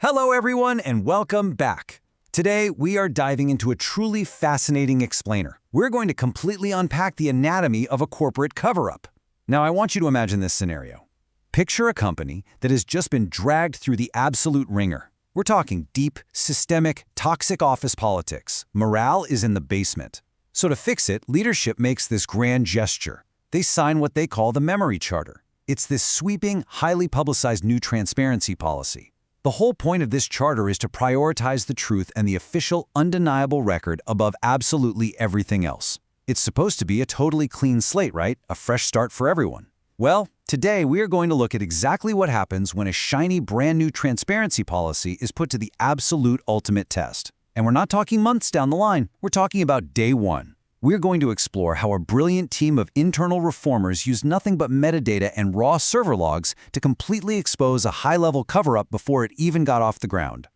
Hello everyone and welcome back. Today we are diving into a truly fascinating explainer. We're going to completely unpack the anatomy of a corporate cover-up. Now I want you to imagine this scenario. Picture a company that has just been dragged through the absolute ringer. We're talking deep, systemic, toxic office politics. Morale is in the basement. So to fix it, leadership makes this grand gesture. They sign what they call the memory charter. It's this sweeping, highly publicized new transparency policy. The whole point of this charter is to prioritize the truth and the official, undeniable record above absolutely everything else. It's supposed to be a totally clean slate, right? A fresh start for everyone. Well, today we are going to look at exactly what happens when a shiny, brand new transparency policy is put to the absolute ultimate test. And we're not talking months down the line, we're talking about day one. We're going to explore how a brilliant team of internal reformers used nothing but metadata and raw server logs to completely expose a high-level cover-up before it even got off the ground.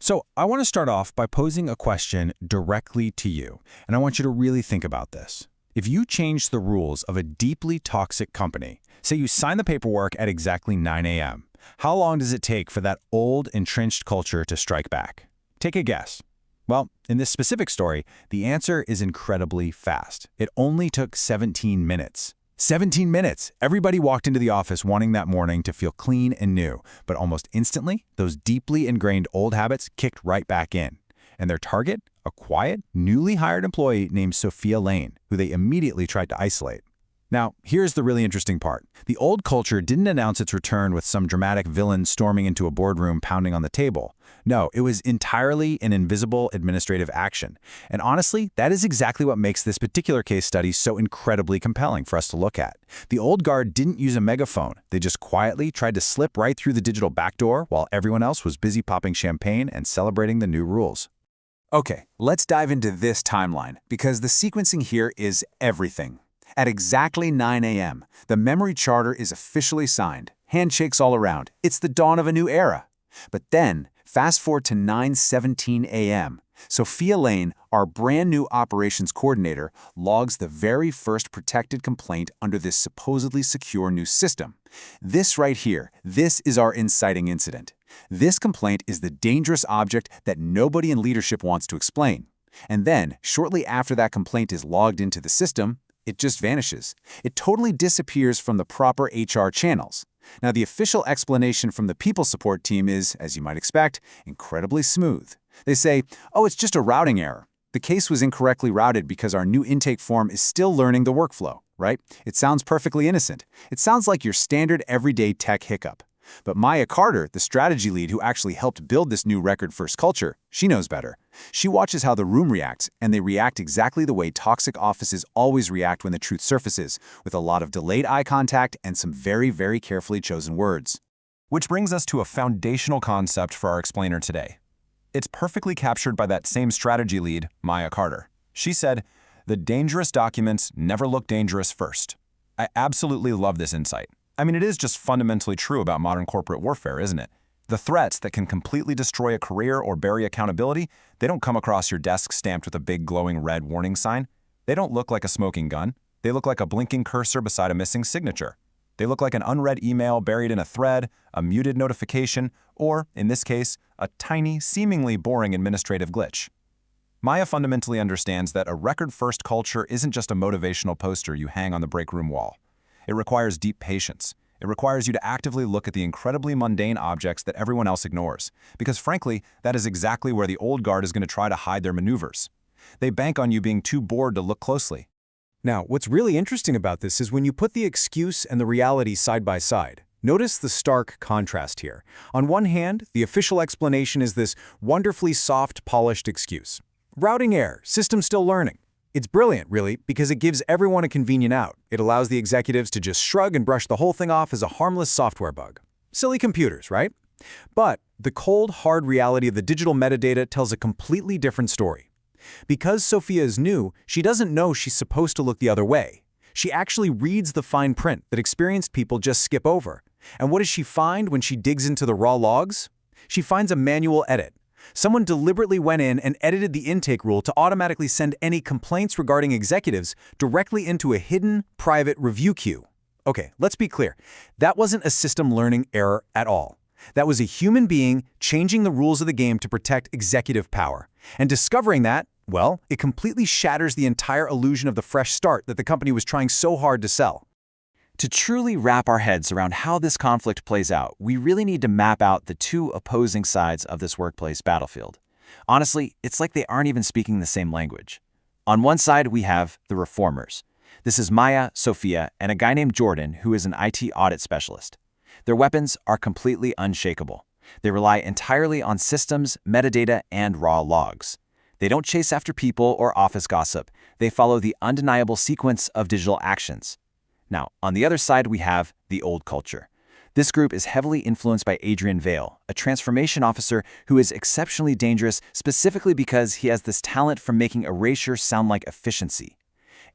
So I want to start off by posing a question directly to you, and I want you to really think about this. If you change the rules of a deeply toxic company, say you sign the paperwork at exactly 9 a.m., how long does it take for that old, entrenched culture to strike back? Take a guess. Well, in this specific story, the answer is incredibly fast. It only took 17 minutes. 17 minutes! Everybody walked into the office wanting that morning to feel clean and new, but almost instantly, those deeply ingrained old habits kicked right back in. And their target? A quiet, newly hired employee named Sofia Lane, who they immediately tried to isolate. Now, here's the really interesting part. The old culture didn't announce its return with some dramatic villain storming into a boardroom pounding on the table. No, it was entirely an invisible administrative action. And honestly, that is exactly what makes this particular case study so incredibly compelling for us to look at. The old guard didn't use a megaphone. They just quietly tried to slip right through the digital backdoor while everyone else was busy popping champagne and celebrating the new rules. Okay, let's dive into this timeline, because the sequencing here is everything. At exactly 9 a.m., the memory charter is officially signed. Handshakes all around. It's the dawn of a new era. But then, fast forward to 9:17 a.m., Sofia Lane, our brand new operations coordinator, logs the very first protected complaint under this supposedly secure new system. This right here, this is our inciting incident. This complaint is the dangerous object that nobody in leadership wants to explain. And then, shortly after that complaint is logged into the system, it just vanishes. It totally disappears from the proper HR channels. Now, the official explanation from the people support team is, as you might expect, incredibly smooth. They say, oh, it's just a routing error. The case was incorrectly routed because our new intake form is still learning the workflow, right? It sounds perfectly innocent. It sounds like your standard everyday tech hiccup. But Maya Carter, the strategy lead who actually helped build this new record-first culture, she knows better. She watches how the room reacts, and they react exactly the way toxic offices always react when the truth surfaces, with a lot of delayed eye contact and some very, very carefully chosen words. Which brings us to a foundational concept for our explainer today. It's perfectly captured by that same strategy lead, Maya Carter. She said, "The dangerous documents never look dangerous first." I absolutely love this insight. I mean, it is just fundamentally true about modern corporate warfare, isn't it? The threats that can completely destroy a career or bury accountability, they don't come across your desk stamped with a big glowing red warning sign. They don't look like a smoking gun. They look like a blinking cursor beside a missing signature. They look like an unread email buried in a thread, a muted notification, or, in this case, a tiny, seemingly boring administrative glitch. Maya fundamentally understands that a record-first culture isn't just a motivational poster you hang on the break room wall. It requires deep patience. It requires you to actively look at the incredibly mundane objects that everyone else ignores, because frankly, that is exactly where the old guard is going to try to hide their maneuvers. They bank on you being too bored to look closely. Now, what's really interesting about this is when you put the excuse and the reality side by side. Notice the stark contrast here. On one hand, the official explanation is this wonderfully soft, polished excuse. Routing error, system still learning. It's brilliant, really, because it gives everyone a convenient out. It allows the executives to just shrug and brush the whole thing off as a harmless software bug. Silly computers, right? But the cold, hard reality of the digital metadata tells a completely different story. Because Sofia is new, she doesn't know she's supposed to look the other way. She actually reads the fine print that experienced people just skip over. And what does she find when she digs into the raw logs? She finds a manual edit. Someone deliberately went in and edited the intake rule to automatically send any complaints regarding executives directly into a hidden, private review queue. Okay, let's be clear. That wasn't a system learning error at all. That was a human being changing the rules of the game to protect executive power. And discovering that, well, it completely shatters the entire illusion of the fresh start that the company was trying so hard to sell. To truly wrap our heads around how this conflict plays out, we really need to map out the two opposing sides of this workplace battlefield. Honestly, it's like they aren't even speaking the same language. On one side, we have the reformers. This is Maya, Sofia, and a guy named Jordan who is an IT audit specialist. Their weapons are completely unshakable. They rely entirely on systems, metadata, and raw logs. They don't chase after people or office gossip. They follow the undeniable sequence of digital actions. Now, on the other side, we have the old culture. This group is heavily influenced by Adrian Vale, a transformation officer who is exceptionally dangerous specifically because he has this talent for making erasure sound like efficiency.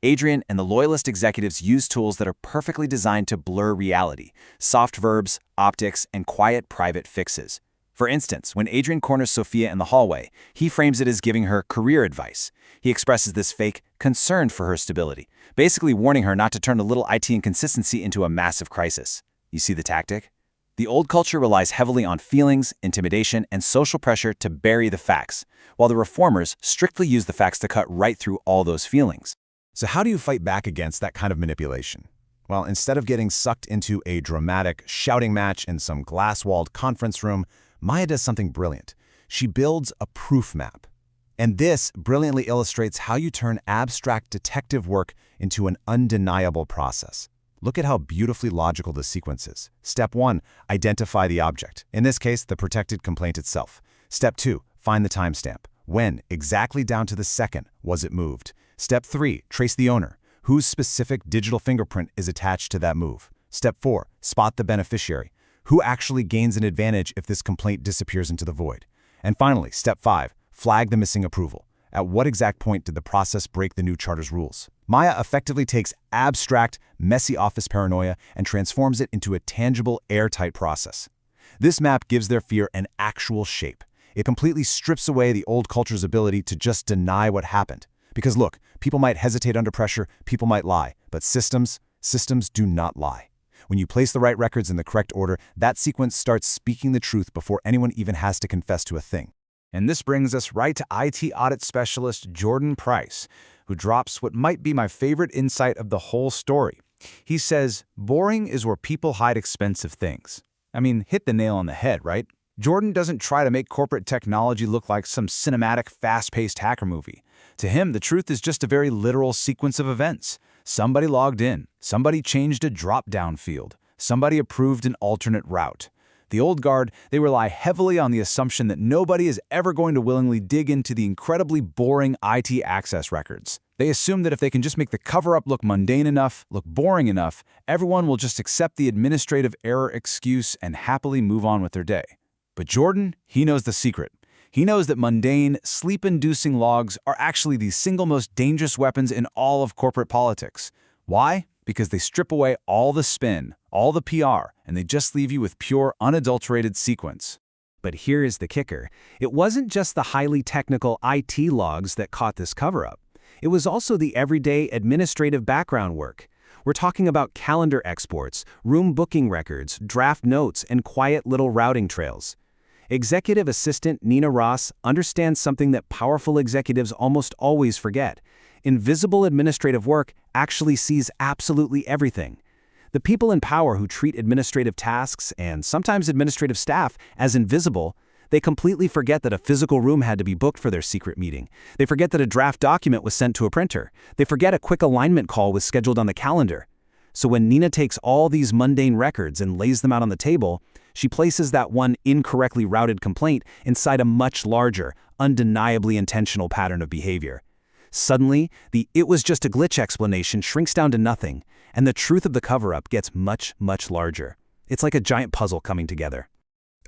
Adrian and the loyalist executives use tools that are perfectly designed to blur reality, soft verbs, optics, and quiet private fixes. For instance, when Adrian corners Sofia in the hallway, he frames it as giving her career advice. He expresses this fake concern for her stability, basically warning her not to turn a little IT inconsistency into a massive crisis. You see the tactic? The old culture relies heavily on feelings, intimidation, and social pressure to bury the facts, while the reformers strictly use the facts to cut right through all those feelings. So how do you fight back against that kind of manipulation? Well, instead of getting sucked into a dramatic shouting match in some glass-walled conference room, Maya does something brilliant. She builds a proof map. And this brilliantly illustrates how you turn abstract detective work into an undeniable process. Look at how beautifully logical the sequence is. Step 1, identify the object. In this case, the protected complaint itself. Step 2, find the timestamp. When, exactly down to the second, was it moved? Step 3, trace the owner. Whose specific digital fingerprint is attached to that move? Step 4, spot the beneficiary. Who actually gains an advantage if this complaint disappears into the void? And finally, step 5, flag the missing approval. At what exact point did the process break the new charter's rules? Maya effectively takes abstract, messy office paranoia and transforms it into a tangible, airtight process. This map gives their fear an actual shape. It completely strips away the old culture's ability to just deny what happened. Because look, people might hesitate under pressure, people might lie, but systems do not lie. When you place the right records in the correct order, that sequence starts speaking the truth before anyone even has to confess to a thing. And this brings us right to IT audit specialist Jordan Price, who drops what might be my favorite insight of the whole story. He says, boring is where people hide expensive things. I mean, hit the nail on the head, right? Jordan doesn't try to make corporate technology look like some cinematic, fast-paced hacker movie. To him, the truth is just a very literal sequence of events. Somebody logged in, somebody changed a drop-down field, somebody approved an alternate route. The old guard, they rely heavily on the assumption that nobody is ever going to willingly dig into the incredibly boring IT access records. They assume that if they can just make the cover-up look mundane enough, look boring enough, everyone will just accept the administrative error excuse and happily move on with their day. But Jordan, he knows the secret. He knows that mundane, sleep-inducing logs are actually the single most dangerous weapons in all of corporate politics. Why? Because they strip away all the spin, all the PR, and they just leave you with pure, unadulterated sequence. But here is the kicker. It wasn't just the highly technical IT logs that caught this cover-up. It was also the everyday administrative background work. We're talking about calendar exports, room booking records, draft notes, and quiet little routing trails. Executive Assistant Nina Ross understands something that powerful executives almost always forget. Invisible administrative work actually sees absolutely everything. The people in power who treat administrative tasks and sometimes administrative staff as invisible, they completely forget that a physical room had to be booked for their secret meeting. They forget that a draft document was sent to a printer. They forget a quick alignment call was scheduled on the calendar. So when Nina takes all these mundane records and lays them out on the table, she places that one incorrectly routed complaint inside a much larger, undeniably intentional pattern of behavior. Suddenly, the "it was just a glitch" explanation shrinks down to nothing, and the truth of the cover-up gets much, much larger. It's like a giant puzzle coming together.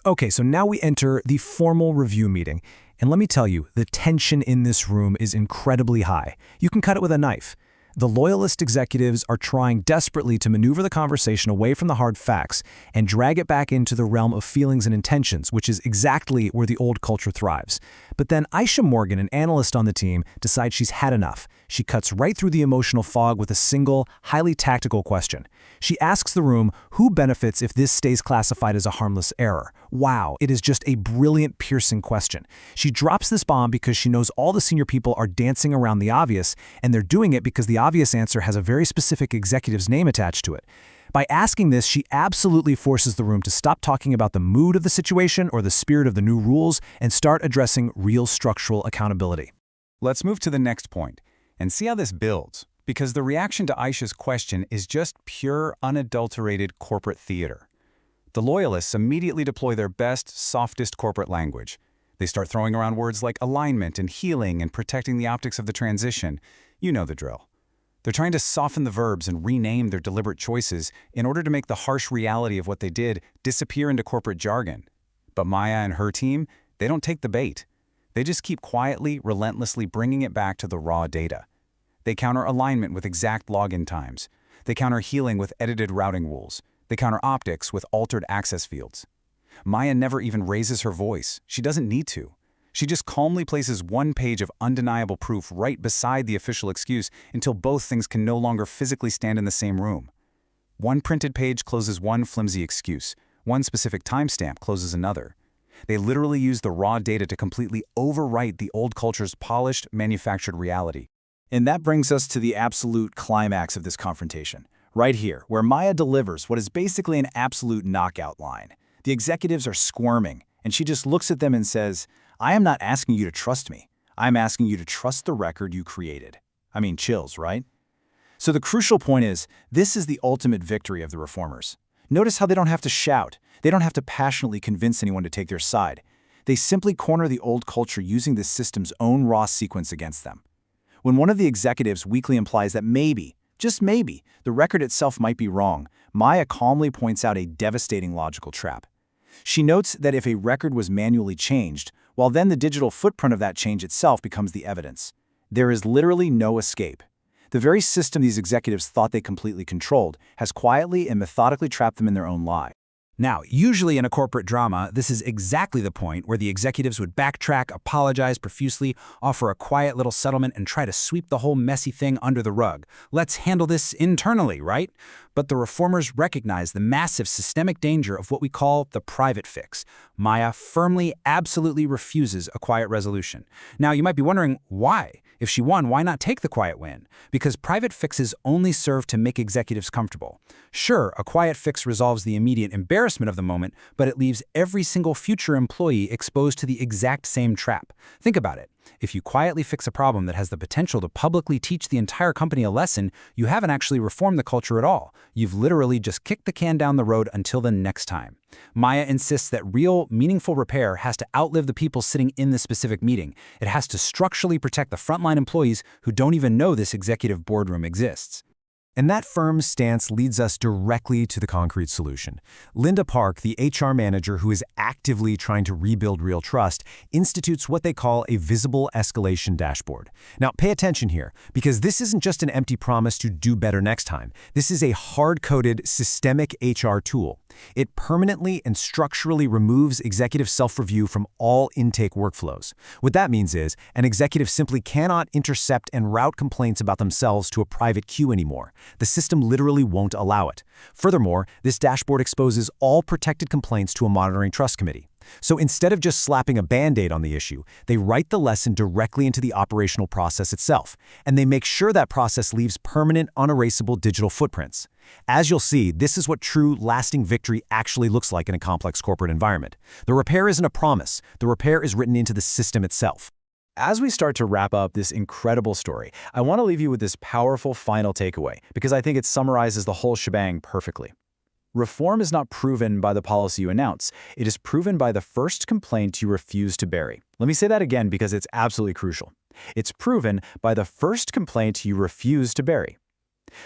Okay, so now we enter the formal review meeting. And let me tell you, the tension in this room is incredibly high. You can cut it with a knife. The loyalist executives are trying desperately to maneuver the conversation away from the hard facts and drag it back into the realm of feelings and intentions, which is exactly where the old culture thrives. But then Aisha Morgan, an analyst on the team, decides she's had enough. She cuts right through the emotional fog with a single, highly tactical question. She asks the room, who benefits if this stays classified as a harmless error? Wow, it is just a brilliant, piercing question. She drops this bomb because she knows all the senior people are dancing around the obvious, and they're doing it because the obvious answer has a very specific executive's name attached to it. By asking this, she absolutely forces the room to stop talking about the mood of the situation or the spirit of the new rules and start addressing real structural accountability. Let's move to the next point and see how this builds, because the reaction to Aisha's question is just pure, unadulterated corporate theater. The loyalists immediately deploy their best, softest corporate language. They start throwing around words like alignment and healing and protecting the optics of the transition. You know the drill. They're trying to soften the verbs and rename their deliberate choices in order to make the harsh reality of what they did disappear into corporate jargon. But Maya and her team, they don't take the bait. They just keep quietly, relentlessly bringing it back to the raw data. They counter alignment with exact login times. They counter healing with edited routing rules. They counter optics with altered access fields. Maya never even raises her voice. She doesn't need to. She just calmly places one page of undeniable proof right beside the official excuse until both things can no longer physically stand in the same room. One printed page closes one flimsy excuse. One specific timestamp closes another. They literally use the raw data to completely overwrite the old culture's polished, manufactured reality. And that brings us to the absolute climax of this confrontation, right here, where Maya delivers what is basically an absolute knockout line. The executives are squirming, and she just looks at them and says, I am not asking you to trust me. I'm asking you to trust the record you created. I mean, chills, right? So the crucial point is, this is the ultimate victory of the reformers. Notice how they don't have to shout. They don't have to passionately convince anyone to take their side. They simply corner the old culture using this system's own raw sequence against them. When one of the executives weakly implies that maybe, just maybe, the record itself might be wrong, Maya calmly points out a devastating logical trap. She notes that if a record was manually changed, well then the digital footprint of that change itself becomes the evidence. There is literally no escape. The very system these executives thought they completely controlled has quietly and methodically trapped them in their own lie. Now, usually in a corporate drama, this is exactly the point where the executives would backtrack, apologize profusely, offer a quiet little settlement, and try to sweep the whole messy thing under the rug. Let's handle this internally, right? But the reformers recognize the massive systemic danger of what we call the private fix. Maya firmly, absolutely refuses a quiet resolution. Now, you might be wondering, why? If she won, why not take the quiet win? Because private fixes only serve to make executives comfortable. Sure, a quiet fix resolves the immediate embarrassment of the moment, but it leaves every single future employee exposed to the exact same trap. Think about it. If you quietly fix a problem that has the potential to publicly teach the entire company a lesson, you haven't actually reformed the culture at all. You've literally just kicked the can down the road until the next time. Maya insists that real, meaningful repair has to outlive the people sitting in the specific meeting. It has to structurally protect the frontline employees who don't even know this executive boardroom exists. And that firm stance leads us directly to the concrete solution. Linda Park, the HR manager who is actively trying to rebuild real trust, institutes what they call a visible escalation dashboard. Now, pay attention here, because this isn't just an empty promise to do better next time. This is a hard-coded, systemic HR tool. It permanently and structurally removes executive self-review from all intake workflows. What that means is, an executive simply cannot intercept and route complaints about themselves to a private queue anymore. The system literally won't allow it. Furthermore, this dashboard exposes all protected complaints to a monitoring trust committee. So instead of just slapping a Band-Aid on the issue, they write the lesson directly into the operational process itself, and they make sure that process leaves permanent, unerasable digital footprints. As you'll see, this is what true, lasting victory actually looks like in a complex corporate environment. The repair isn't a promise. The repair is written into the system itself. As we start to wrap up this incredible story, I want to leave you with this powerful final takeaway, because I think it summarizes the whole shebang perfectly. Reform is not proven by the policy you announce. It is proven by the first complaint you refuse to bury. Let me say that again because it's absolutely crucial. It's proven by the first complaint you refuse to bury.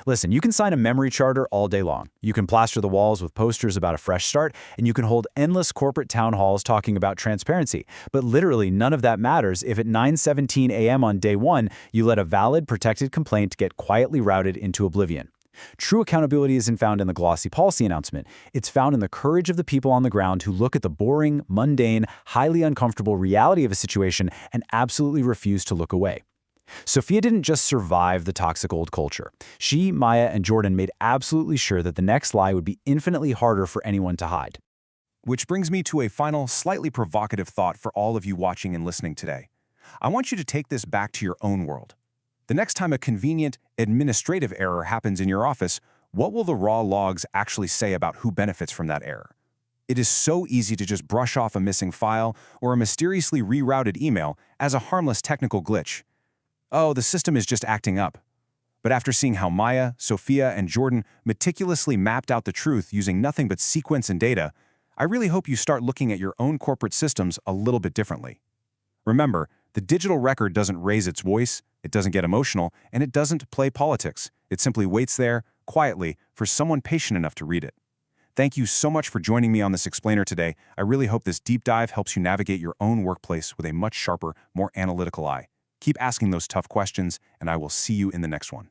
Listen, you can sign a memory charter all day long. You can plaster the walls with posters about a fresh start, and you can hold endless corporate town halls talking about transparency. But literally none of that matters if at 9:17 a.m. on day one, you let a valid, protected complaint get quietly routed into oblivion. True accountability isn't found in the glossy policy announcement. It's found in the courage of the people on the ground who look at the boring, mundane, highly uncomfortable reality of a situation and absolutely refuse to look away. Sofia didn't just survive the toxic old culture. She, Maya, and Jordan made absolutely sure that the next lie would be infinitely harder for anyone to hide. Which brings me to a final, slightly provocative thought for all of you watching and listening today. I want you to take this back to your own world. The next time a convenient administrative error happens in your office, what will the raw logs actually say about who benefits from that error? It is so easy to just brush off a missing file or a mysteriously rerouted email as a harmless technical glitch. Oh, the system is just acting up. But after seeing how Maya, Sofia, and Jordan meticulously mapped out the truth using nothing but sequence and data, I really hope you start looking at your own corporate systems a little bit differently. Remember, the digital record doesn't raise its voice, it doesn't get emotional, and it doesn't play politics. It simply waits there, quietly, for someone patient enough to read it. Thank you so much for joining me on this explainer today. I really hope this deep dive helps you navigate your own workplace with a much sharper, more analytical eye. Keep asking those tough questions, and I will see you in the next one.